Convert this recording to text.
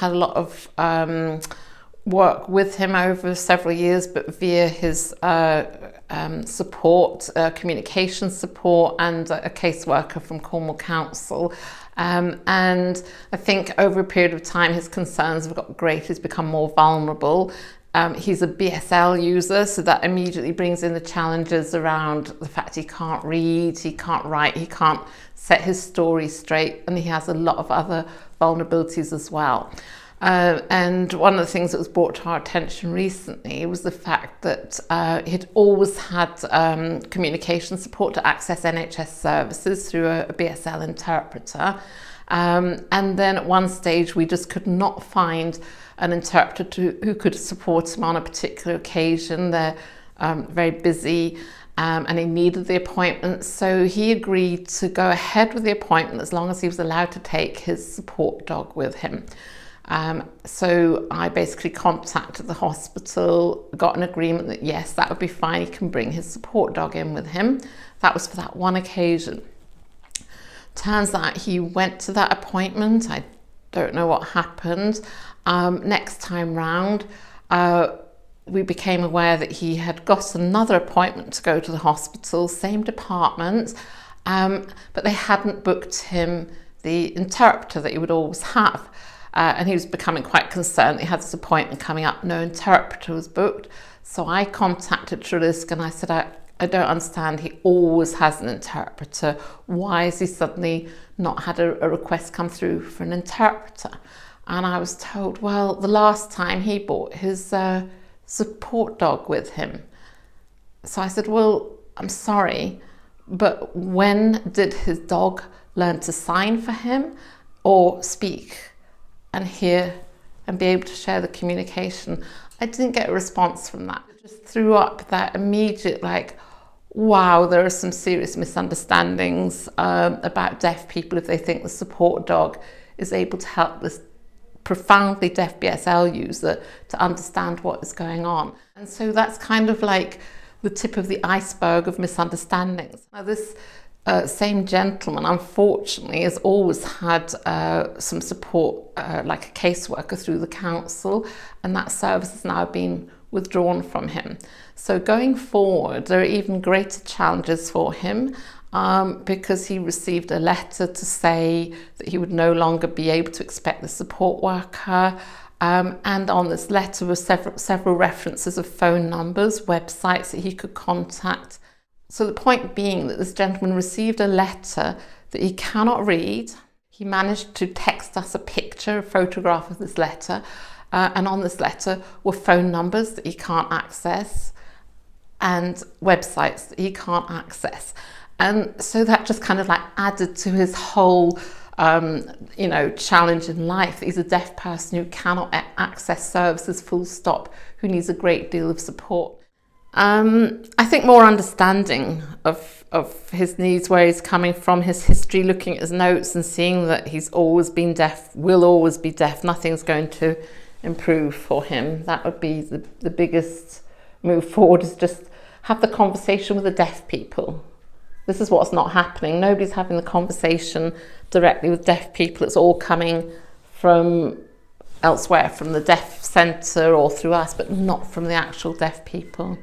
had a lot of work with him over several years, but via his support, communication support, and a caseworker from Cornwall Council. And I think over a period of time, his concerns have got greater, he's become more vulnerable. He's a BSL user, so that immediately brings in the challenges around the fact he can't read, he can't write, he can't set his story straight, and he has a lot of other vulnerabilities as well. And one of the things that was brought to our attention recently was the fact that he'd always had communication support to access NHS services through a BSL interpreter. And then at one stage we just could not find an interpreter who could support him on a particular occasion. They're very busy. And he needed the appointment, so he agreed to go ahead with the appointment as long as he was allowed to take his support dog with him. So I basically contacted the hospital, got an agreement that yes, that would be fine, he can bring his support dog in with him. That was for that one occasion. Turns out he went to that appointment, I don't know what happened. Next time round, we became aware that he had got another appointment to go to the hospital, same department, but they hadn't booked him the interpreter that he would always have. And he was becoming quite concerned. He had this appointment coming up, no interpreter was booked. So I contacted Treliske and I said, I don't understand, he always has an interpreter. Why has he suddenly not had a request come through for an interpreter? And I was told, well, the last time he brought his support dog with him. So I said, well, I'm sorry, but when did his dog learn to sign for him or speak and hear and be able to share the communication? I didn't get a response from that. It just threw up that immediate, like, wow, there are some serious misunderstandings about deaf people if they think the support dog is able to help this profoundly deaf BSL user to understand what is going on. And so that's kind of like the tip of the iceberg of misunderstandings. Now this same gentleman, unfortunately, has always had some support, like a caseworker through the council, and that service has now been withdrawn from him. So going forward, there are even greater challenges for him because he received a letter to say that he would no longer be able to expect the support worker. And on this letter were several references of phone numbers, websites that he could contact. So the point being that this gentleman received a letter that he cannot read. He managed to text us a picture, a photograph of this letter, and on this letter were phone numbers that he can't access and websites that he can't access. And so that just kind of like added to his whole challenge in life. He's a deaf person who cannot access services, full stop, who needs a great deal of support. I think more understanding of his needs, where he's coming from, his history, looking at his notes and seeing that he's always been deaf, will always be deaf, nothing's going to improve for him. That would be the biggest move forward, is just have the conversation with the deaf people. This is what's not happening. Nobody's having the conversation directly with deaf people. It's all coming from elsewhere, from the deaf centre or through us, but not from the actual deaf people.